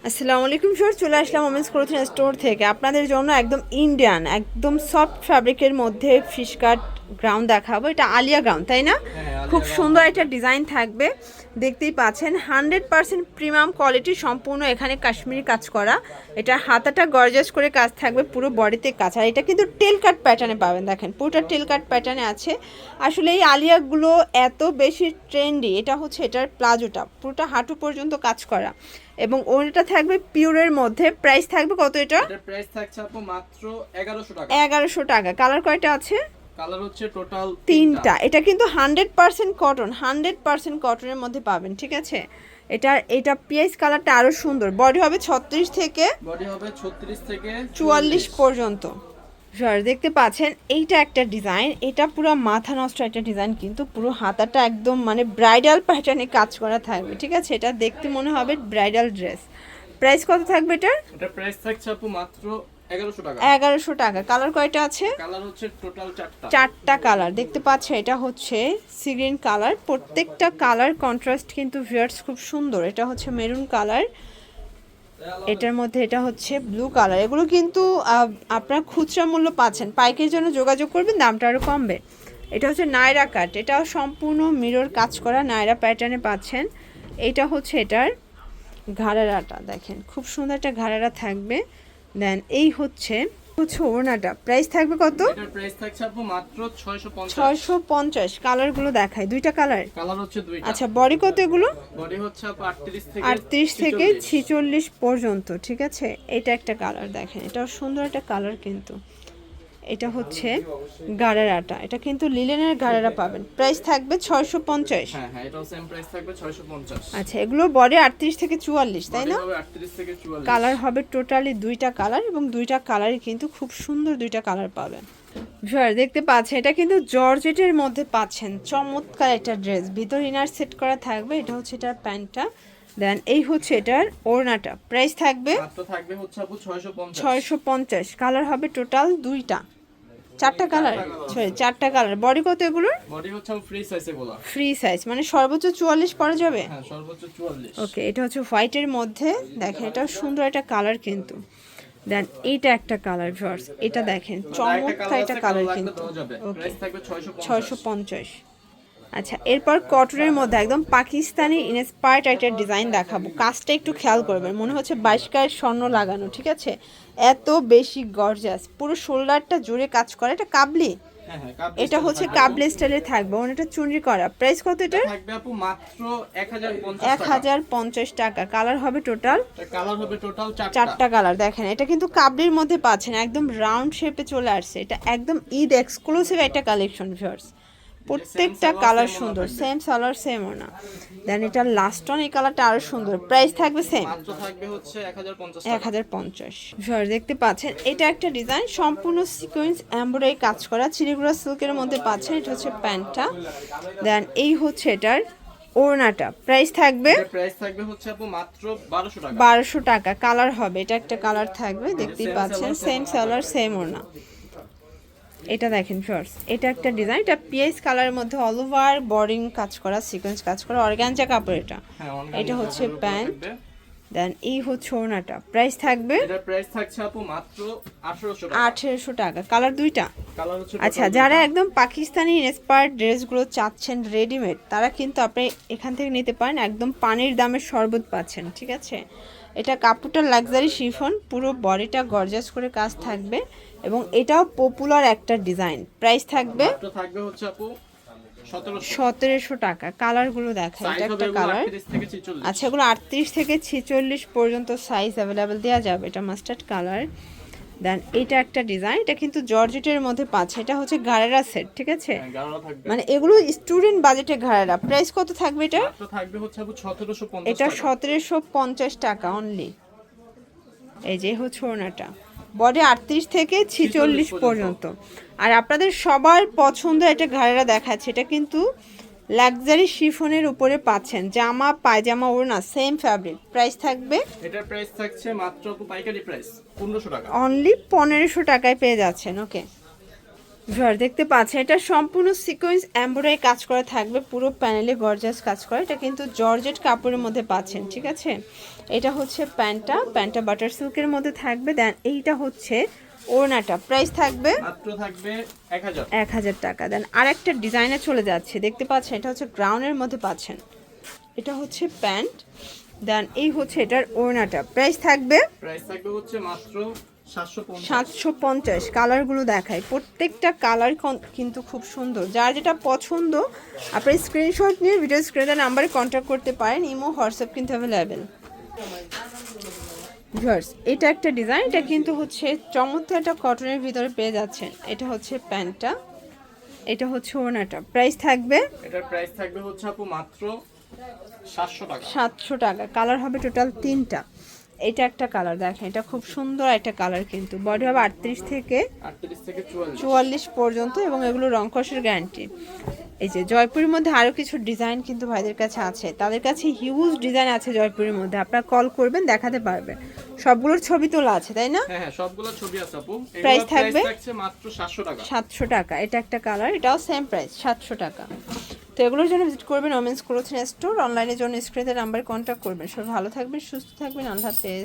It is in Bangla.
আসসালামু আলাইকুম স্যার, চলে আসলাম ওমেন্স ক্লোথিং স্টোর থেকে আপনাদের জন্য একদম ইন্ডিয়ান একদম সফট ফ্যাব্রিকের মধ্যে ফিশ কাট গ্রাউন্ড দেখাবো। এটা আলিয়া গ্রাউন্ড, তাই না? খুব সুন্দর একটা ডিজাইন থাকবে, দেখতেই পাচ্ছেন 100% প্রিমিয়াম কোয়ালিটি, সম্পূর্ণ এখানে কাশ্মীরি কাজ করা। এটা হাতাটা গর্জাস করে কাজ থাকবে, পুরো বডিতে কাজ। আর এটা কিন্তু টেল কাট প্যাটার্নে পাবেন, দেখেন পুরোটা টেল কাট প্যাটার্নে আছে। আসলে এই আলিয়াগুলো এত বেশি ট্রেন্ডি, এটা হচ্ছে এটার প্লাজোটা পুরোটা হাঁটু পর্যন্ত কাজ করা, এবং ওটা থাকবে পিওরের মধ্যে। প্রাইস থাকবে কত? এটা প্রাইস থাকছে আপু মাত্র 1100 টাকা। 1100 টাকা। কালার কয়টা আছে? কালার হচ্ছে টোটাল তিনটা। এটা কিন্তু 100% কটন, 100% কটনের মধ্যে পাবেন, ঠিক আছে? এটা পিএস কালারটা আরো সুন্দর। বডি হবে 36 থেকে 44 পর্যন্ত। স্যার দেখতে পাচ্ছেন এইটা একটা ডিজাইন, এটা পুরো মাথা নষ্ট একটা ডিজাইন, কিন্তু পুরো হাতাটা একদম মানে ব্রাইডাল প্যাটার্নে কাজ করা থাকবে, ঠিক আছে? এটা দেখতে মনে হবে ব্রাইডাল ড্রেস। প্রাইস কত থাকবে এটার? এটা প্রাইস থাকছে আপু মাত্র 1100 টাকা। 1100 টাকা। কালার কয়টা আছে? কালার হচ্ছে টোটাল চারটা কালার দেখতে পাচ্ছ। এটা হচ্ছে সি গ্রিন কালার, প্রত্যেকটা কালার কন্ট্রাস্ট কিন্তু ভিউয়ার্স খুব সুন্দর। এটা হচ্ছে মেরুন কালার, এটার মধ্যে এটা হচ্ছে ব্লু কালার। এগুলো কিন্তু আপনার খুচরা মূল্য পাচ্ছেন, পাইকারির জন্য যোগাযোগ করবেন, দামটা আরও কমবে। এটা হচ্ছে নায়রা কাট, এটাও সম্পূর্ণ মিরর কাজ করা নায়রা প্যাটার্নে পাচ্ছেন। এইটা হচ্ছে এটার ঘাড়ারাটা, দেখেন খুব সুন্দর একটা ঘাড়ারা থাকবে। দেন এই হচ্ছে ওড়নাটা। প্রাইস থাকবে কত? এটার প্রাইস থাকছে আপু মাত্র 650। কালারগুলো দেখায়, দুইটা কালার হচ্ছে দুইটা। আচ্ছা, বডি কত এগুলো? বডি হচ্ছে আপু 38 থেকে 46 পর্যন্ত, ঠিক আছে? এটা একটা কালার দেখেন, এটাও সুন্দর একটা কালার কিন্তু। এটা হচ্ছে গাড়ারাটা, এটা কিন্তু লিলেনের গাড়ারা পাবেন। প্রাইস থাকবে 650। হ্যাঁ হ্যাঁ, এটাও সেম প্রাইস থাকবে 650। আচ্ছা, এগুলো বডি 38 থেকে 44, তাই না? হবে 38 থেকে 44। কালার হবে টোটালি দুইটা কালার, এবং দুইটা কালারই কিন্তু খুব সুন্দর, দুইটা কালার পাবেন। স্যার দেখতে পাচ্ছেন এটা কিন্তু জর্জেটের মধ্যে পাচ্ছেন, চমৎকার একটা ড্রেস, ভিতর ইনার সেট করা থাকবে। এটা হচ্ছে এটার প্যান্টটা, দেন এই হচ্ছে এটার ওড়নাটা। প্রাইস থাকবে মাত্র থাকবে হচ্ছে আপু 650। 650। কালার হবে টোটাল দুইটা, চারটা কালার, সরি চারটা কালার। বডি কত এগুলোর? বডি হচ্ছে ফ্রি সাইজ এগুলো। ফ্রি সাইজ মানে সর্বোচ্চ 44 পরা যাবে? হ্যাঁ, সর্বোচ্চ 44। ওকে, এটা হচ্ছে হোয়াইটের মধ্যে, দেখেন এটা সুন্দর একটা কালার কিন্তু। দেন এইটা একটা কালার ভিউয়ার্স, এটা দেখেন চমৎকার একটা কালার কিন্তু। ওকে, 650। আচ্ছা, এরপর কটনের মধ্যে একদম পাকিস্তানি ইন্সপায়ার্ড একটা ডিজাইন দেখাবো। কাজটা একটু খেয়াল করবেন, মনে হচ্ছে 22 ক্যারেট স্বর্ণ লাগানো, ঠিক আছে? এত বেশি গর্জাস, পুরো শোল্ডারটা জুড়ে কাজ করে। এটা কাবলি, এটা হচ্ছে কাবলি স্টাইলে থাকবে। এটা চুনরি করা। প্রাইস কত এটা? থাকবে আপু মাত্র 1050 টাকা। কালার হবে টোটাল চারটা কালার। দেখেন এটা কিন্তু কাবলির মধ্যে পাচ্ছেন, একদম রাউন্ড শেপে চলে আসছে। এটা একদম ঈদ এক্সক্লুসিভ একটা কালেকশন ভিউয়ার্স, প্রত্যেকটা কালার সুন্দর, সেম সালোয়ার সেম ওড়না। দেন এটা লাস্ট অন, এই কালারটা আরো সুন্দর। প্রাইস থাকবে সেম, মাত্র থাকবে হচ্ছে 1050। ভিউয়ার্স দেখতে পাচ্ছেন এটা একটা ডিজাইন, সম্পূর্ণ সিকোয়েন্স এমব্রয়ডারি কাজ করা, চিরিগুড়া সিল্কের মধ্যে পাচ্ছেন। এটা হচ্ছে প্যান্টটা, দেন এই হচ্ছে এটার ওড়নাটা। প্রাইস থাকবে হচ্ছে আপু মাত্র 1200 টাকা। 1200 টাকা। কালার হবে, এটা একটা কালার থাকবে, দেখতেই পাচ্ছেন সেম সালোয়ার সেম ওড়না। এটা দেখেন শর্টস, এটা একটা ডিজাইন, এটা পিএস কালারের মধ্যে অল ওভার বর্ডিং কাজ করা, সিকোয়েন্স কাজ করা, অর্গানজা কাপড় এটা। এটা হচ্ছে প্যান্ট, দেন এই হচ্ছে ওড়নাটা। প্রাইস থাকবে? এটার প্রাইস থাকছে আপু মাত্র 1800 টাকা। 1800 টাকা। কালার দুইটা। কালার হচ্ছে আচ্ছা, যারা একদম পাকিস্তানি ইন্সপায়ার্ড ড্রেসগুলো চাচ্ছেন রেডিমেড, তারা কিন্তু আপনি এখান থেকে নিতে পারেন, একদম পানির দামের শরবত পাচ্ছেন, ঠিক আছে? এটা কাপড়টা লাক্সারি শিফন, পুরো বডিটা গর্জাস করে কাজ থাকবে, এবং এটাও পপুলার একটা ডিজাইন। প্রাইস থাকবে হচ্ছে আপু 1700 টাকা। কালারগুলো দেখায়, এটা একটা কালার। আচ্ছা, এগুলো 38 থেকে 46 পর্যন্ত সাইজ অ্যাভেলেবেল দেওয়া যাবে। এটা মাস্টার্ড কালার। দেন এটা একটা ডিজাইন, এটা কিন্তু জর্জেটের মধ্যে পাচ্ছে। এটা হচ্ছে ঘাড়েরা সেট, ঠিক আছে? মানে এগুলো স্টুডেন্ট বাজেটে ঘাড়েরা। প্রাইস কত থাকবে এটা? থাকবে হচ্ছে আপু 1750। এটা 1750 টাকা অনলি। এই যে হচ্ছে ওড়নাটা, বডি 38 থেকে 46 পর্যন্ত। আর আপনাদের সবার পছন্দ একটা ঘাড়েরা দেখাচ্ছে, এটা কিন্তু লাক্সারি শিফনের উপরে পাচ্ছেন, জামা পায়জামা ওড়না সেম ফ্যাব্রিক। প্রাইস থাকবে? এটার প্রাইস থাকছে মাত্র আপু পাইকারি প্রাইস 1500 টাকা। অনলি 1500 টাকায় পেয়ে যাচ্ছেন। ওকে, ভিউয়ার দেখতে পাচ্ছেন এটা সম্পূর্ণ সিকোয়েন্স এমব্রয়ডারি কাজ করা থাকবে, পুরো প্যানেলে গর্জাস কাজ করা। এটা কিন্তু জর্জেট কাপড়ের মধ্যে পাচ্ছেন, ঠিক আছে। এটা হচ্ছে প্যান্টটা বাটার সিল্কের মধ্যে থাকবে। দেন এইটা হচ্ছে ওড়নাটা, প্রাইস থাকবে মাত্র থাকবে 1000। 1000 টাকা। দেন আরেকটা ডিজাইনে চলে যাচ্ছে, দেখতে পাচ্ছেন এটা হচ্ছে গ্রাউন্ডের মধ্যে পাচ্ছেন। এটা হচ্ছে প্যান্ট, দেন এই হচ্ছে এটার ওড়নাটা, প্রাইস থাকবে হচ্ছে মাত্র 750। 750। কালারগুলো দেখাই, প্রত্যেকটা কালার কিন্তু খুব সুন্দর। যার যেটা পছন্দ আপনার স্ক্রিনশট নিয়ে ভিডিও স্ক্রিনে নাম্বারে কন্ট্যাক্ট করতে পারেন। ইমো হোয়াটসঅ্যাপ কিন্তু অ্যাভেলেবেল। ভিউয়ার্স এটা একটা ডিজাইন, এটা কিন্তু হচ্ছে চমৎকার একটা কটনের ভিতরে পেয়ে যাচ্ছেন। এটা হচ্ছে প্যান্টটা, এটা হচ্ছে ওড়নাটা, প্রাইস থাকবে এটার প্রাইস থাকবে হচ্ছে আপু মাত্র 700 টাকা। 700 টাকা। কালার হবে টোটাল 3টা। এটা একটা কালার দেখেন, এটা খুব সুন্দর একটা কালার, কিন্তু বডি হবে 38 থেকে 44 পর্যন্ত এবং এগুলো রং কষের গ্যারান্টি। এই যে জয়পুরের মধ্যে আরও কিছু ডিজাইন কিন্তু ভাইদের কাছে আছে, তাদের কাছে হিউজ ডিজাইন আছে জয়পুরের মধ্যে। আপনারা কল করবেন, দেখাতে পারবে। সবগুলোর ছবি তোলা আছে, তাই না? হ্যাঁ সবগুলো ছবি আছে আপু। প্রাইস থাকবে মাত্র 700 টাকা। 700 টাকা। এটা একটা কালার, এটাও সেম প্রাইস 700 টাকা। তো এগুলোর জন্য ভিজিট করবেন ওমেন্স ক্লোথিং স্টোর। অনলাইনের জন্য স্ক্রিনের নাম্বারে কন্ট্যাক্ট করবেন। সবাই ভালো থাকবেন, সুস্থ থাকবেন, আল্লাহ হাফেজ।